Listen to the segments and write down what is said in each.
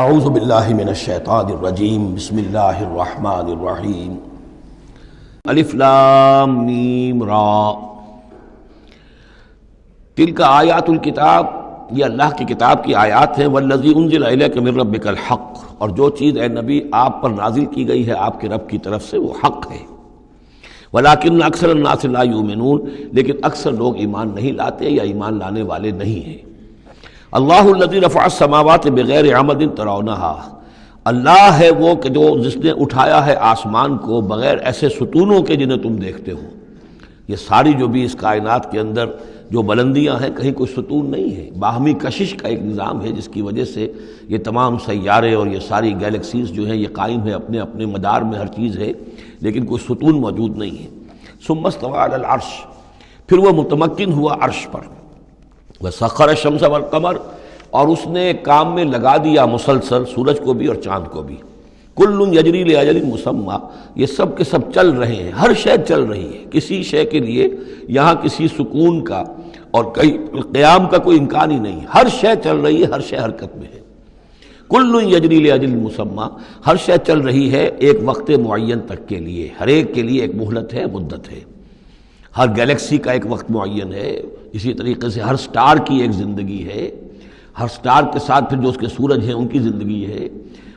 اعوذ باللہ من الشیطان الرجیم بسم اللہ الرحمن الرحیم الف لام میم را تلک آیات الکتاب، یہ اللہ کی کتاب کی آیات ہیں، والذی انزل الیک من ربک الحق، اور جو چیز اے نبی آپ پر نازل کی گئی ہے آپ کے رب کی طرف سے وہ حق ہے، ولکن اکثر الناس لا یؤمنون، لیکن اکثر لوگ ایمان نہیں لاتے یا ایمان لانے والے نہیں ہیں۔ اللہ الذی رفع السماوات بغیر عمد ترونہا، اللہ ہے وہ کہ جو جس نے اٹھایا ہے آسمان کو بغیر ایسے ستونوں کے جنہیں تم دیکھتے ہو۔ یہ ساری جو بھی اس کائنات کے اندر جو بلندیاں ہیں کہیں کوئی ستون نہیں ہے، باہمی کشش کا ایک نظام ہے جس کی وجہ سے یہ تمام سیارے اور یہ ساری گیلیکسیز جو ہیں یہ قائم ہے، اپنے اپنے مدار میں ہر چیز ہے، لیکن کوئی ستون موجود نہیں ہے۔ ثم استوى علی العرش، پھر وہ متمکن ہوا عرش پر، وسخر الشمس والقمر، اور اس نے کام میں لگا دیا مسلسل سورج کو بھی اور چاند کو بھی، کل یجری لاجل مسمى، یہ سب کے سب چل رہے ہیں، ہر شے چل رہی ہے، کسی شے کے لیے یہاں کسی سکون کا اور قیام کا کوئی امکان ہی نہیں، ہر شے چل رہی ہے، ہر شے حرکت میں ہے۔ کل یجری لاجل مسمى، ہر شے چل رہی ہے ایک وقت معین تک کے لیے، ہر ایک کے لیے ایک مہلت ہے، مدت ہے، ہر گیلیکسی کا ایک وقت معین ہے، اسی طریقے سے ہر سٹار کی ایک زندگی ہے، ہر سٹار کے ساتھ پھر جو اس کے سورج ہیں ان کی زندگی ہے،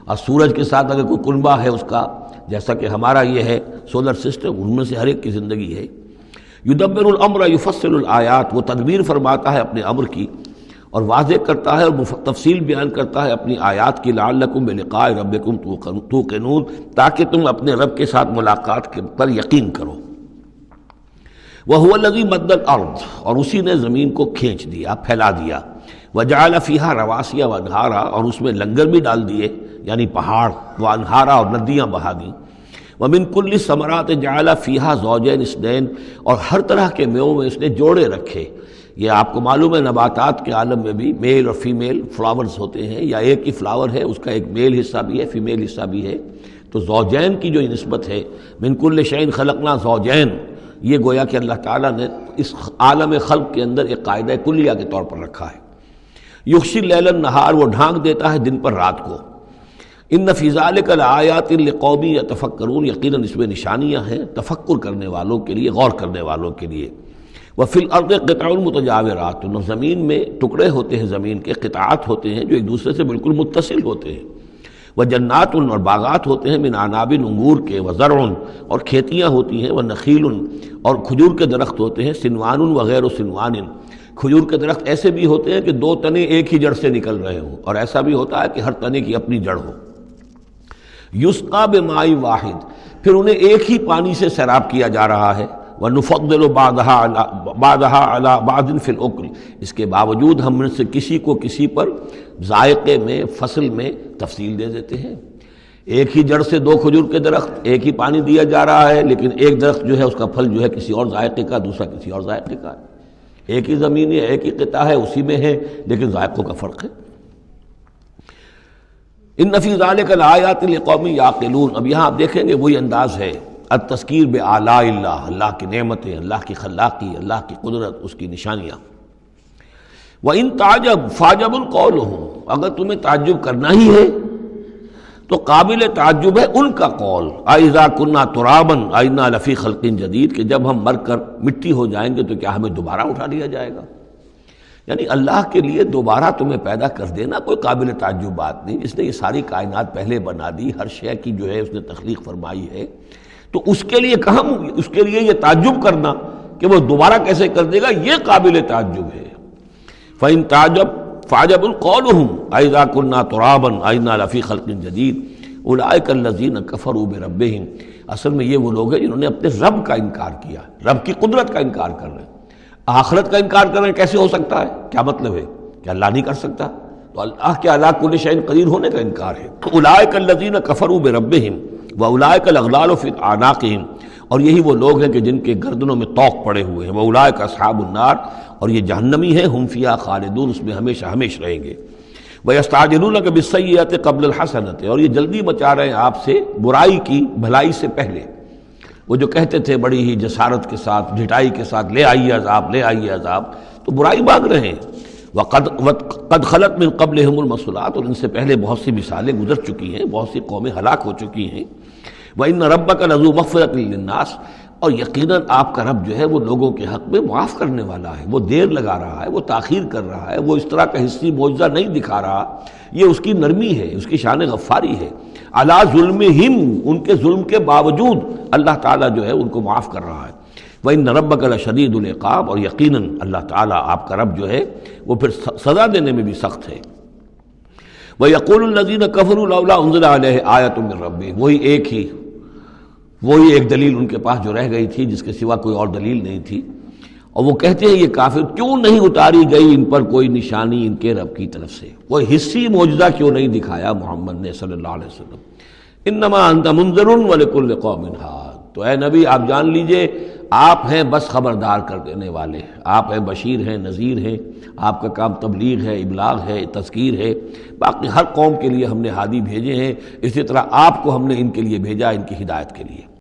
اور سورج کے ساتھ اگر کوئی کنبہ ہے اس کا، جیسا کہ ہمارا یہ ہے سولر سسٹم، ان میں سے ہر ایک کی زندگی ہے۔ یدبر الامر یفصل الآیات، وہ تدبیر فرماتا ہے اپنے امر کی اور واضح کرتا ہے اور تفصیل بیان کرتا ہے اپنی آیات کی، لعلکم بلقاء ربکم توقنون، تاکہ تم اپنے رب کے ساتھ ملاقات پر یقین کرو۔ وَهُوَ الَّذِي مَدَّ الْأَرْضَ، اور اسی نے زمین کو کھینچ دیا، پھیلا دیا، وَجَعَلَ فِيهَا رَوَاسِيَ وَأَنْهَارًا، اور اس میں لنگر بھی ڈال دیے یعنی پہاڑ، وَأَنْهَارًا، اور ندیاں بہا دیں، وَمِن كُلِّ الثَّمَرَاتِ جَعَلَ فِيهَا زَوْجَيْنِ اثْنَيْنِ، اور ہر طرح کے میووں میں اس نے جوڑے رکھے۔ یہ آپ کو معلوم ہے نباتات کے عالم میں بھی میل اور فیمیل فلاورز ہوتے ہیں، یا ایک ہی فلاور ہے اس کا ایک میل حصہ بھی ہے فیمیل حصہ بھی ہے، تو زوجین کی جو نسبت ہے، من كُلِّ شَيْءٍ خَلَقْنَا زَوْجَيْن، یہ گویا کہ اللہ تعالیٰ نے اس عالم خلق کے اندر ایک قاعدہ کلیہ کے طور پر رکھا ہے۔ یغشی اللیل النہار، وہ ڈھانک دیتا ہے دن پر رات کو۔ ان فی ذلک لآیات لقوم یتفکرون، یقیناً اس میں نشانیاں ہیں تفکر کرنے والوں کے لیے، غور کرنے والوں کے لیے۔ وفی الارض قطع متجاورات، زمین میں ٹکڑے ہوتے ہیں، زمین کے قطعات ہوتے ہیں جو ایک دوسرے سے بالکل متصل ہوتے ہیں۔ وجنات، اور باغات ہوتے ہیں، من عناب، انگور کے، وزرع، اور کھیتیاں ہوتی ہیں، ونخیل، اور کھجور کے درخت ہوتے ہیں، سنوان وغیر سنوان، کھجور کے درخت ایسے بھی ہوتے ہیں کہ دو تنے ایک ہی جڑ سے نکل رہے ہوں، اور ایسا بھی ہوتا ہے کہ ہر تنے کی اپنی جڑ ہو۔ یسقا بماء واحد، پھر انہیں ایک ہی پانی سے سیراب کیا جا رہا ہے۔ وَنُفَضِّلُ بَعْضَهَا عَلَى بَعْضٍ فِي الْأُكْلِ، اس کے باوجود ہم میں سے کسی کو کسی پر ذائقے میں، فصل میں تفصیل دے دیتے ہیں۔ ایک ہی جڑ سے دو کھجور کے درخت، ایک ہی پانی دیا جا رہا ہے، لیکن ایک درخت جو ہے اس کا پھل جو ہے کسی اور ذائقے کا، دوسرا کسی اور ذائقے کا ہے۔ ایک ہی زمین ہے، ایک ہی قطعہ ہے، اسی میں ہے، لیکن ذائقوں کا فرق ہے۔ ان فی ذلک لآیات لقوم یعقلون، اب یہاں آپ دیکھیں گے وہی انداز ہے، التذکیر بآلاء اللہ، اللہ کی نعمتیں، اللہ کی خلاقی، اللہ کی قدرت، اس کی نشانیاں۔ وَإِن تَعْجَبْ فَعْجَبٌ قَوْلُهُمْ، اگر تمہیں تعجب کرنا ہی ہے تو قابل تعجب ہے ان کا قول، أَإِذَا كُنَّا تُرَابًا أَإِنَّا لَفِي خَلْقٍ جَدِيدٍ، کہ جب ہم مر کر مٹی ہو جائیں گے تو کیا ہمیں دوبارہ اٹھا لیا جائے گا؟ یعنی اللہ کے لیے دوبارہ تمہیں پیدا کر دینا کوئی قابل تعجب بات نہیں، جس نے یہ ساری کائنات پہلے بنا دی، ہر شے کی جو ہے اس نے تخلیق فرمائی ہے، تو اس کے لیے کہاں، اس کے لیے یہ تعجب کرنا کہ وہ دوبارہ کیسے کر دے گا، یہ قابل تعجب ہے۔ فَإِن تَعْجَبْ فَعْجَبٌ قَوْلُهُمْ أَإِذَا كُنَّا تُرَابًا أَإِنَّا لَفِي خَلْقٍ جَدِيدٍ أُولَٰئِكَ الَّذِينَ كَفَرُوا بِرَبِّهِمْ، اصل میں یہ وہ لوگ ہیں جنہوں نے اپنے رب کا انکار کیا، رب کی قدرت کا انکار کر رہے ہیں، آخرت کا انکار کر رہے ہیں۔ کیسے ہو سکتا ہے؟ کیا مطلب ہے کہ اللہ نہیں کر سکتا؟ تو اللہ کے علی کل شیء قدیر ہونے کا انکار ہے۔ أُولَٰئِكَ الَّذِينَ كَفَرُوا بِرَبِّهِمْ وَأُولَٰئِكَ الْأَغْلَالُ فِي أَعْنَاقِهِمْ، اور یہی وہ لوگ ہیں کہ جن کے گردنوں میں طوق پڑے ہوئے ہیں، وَأُولَٰئِكَ أَصْحَابُ النَّارِ، اور یہ جہنمی ہیں، ہم فیہا خالدون، اس میں ہمیشہ ہمیشہ رہیں گے۔ وَيَسْتَعْجِلُونَكَ بِالسَّيِّئَةِ قَبْلَ الْحَسَنَةِ، اور یہ جلدی مچا رہے ہیں آپ سے برائی کی بھلائی سے پہلے۔ وہ جو کہتے تھے بڑی ہی جسارت کے ساتھ، ڈھٹائی کے ساتھ، لے آئیے عذاب، لے آئیے عذاب، تو برائی مانگ رہے ہیں۔ قد خلت من قبلہم المثلات، اور ان سے پہلے بہت سی مثالیں گزر چکی ہیں، بہت سی قومیں ہلاک ہو چکی ہیں۔ وَإِنَّ رَبَّكَ لَذُو مَغْفِرَةٍ لِلنَّاسِ، اور یقیناً آپ کا رب جو ہے وہ لوگوں کے حق میں معاف کرنے والا ہے، وہ دیر لگا رہا ہے، وہ تاخیر کر رہا ہے، وہ اس طرح کا حصی معجزہ نہیں دکھا رہا، یہ اس کی نرمی ہے، اس کی شان غفاری ہے۔ علی ظلمہم، ان کے ظلم کے باوجود اللہ تعالیٰ جو ہے ان کو معاف کر رہا ہے۔ وَإِنَّ رَبَّكَ لَشَدِيدُ الْعِقَابِ، اور یقیناً اللہ تعالیٰ آپ کا رب جو ہے وہ پھر سزا دینے میں بھی سخت ہے۔ وَيَقُولُ الَّذِينَ كَفَرُوا لَوْلَا أُنزِلَ عَلَيْهِ آيَةٌ مِّن رَّبِّهِ، وہی ایک دلیل ان کے پاس جو رہ گئی تھی جس کے سوا کوئی اور دلیل نہیں تھی، اور وہ کہتے ہیں یہ کافر کیوں نہیں اتاری گئی ان پر کوئی نشانی ان کے رب کی طرف سے، کوئی حصی معجزہ کیوں نہیں دکھایا محمد نے صلی اللہ علیہ وسلم۔ انما انت منذر ولکل قوم ہاد، تو اے نبی آپ جان لیجئے آپ ہیں بس خبردار کر دینے والے، آپ ہیں بشیر ہیں، نذیر ہیں، آپ کا کام تبلیغ ہے، ابلاغ ہے، تذکیر ہے، باقی ہر قوم کے لیے ہم نے ہادی بھیجے ہیں، اسی طرح آپ کو ہم نے ان کے لیے بھیجا، ان کی ہدایت کے لیے۔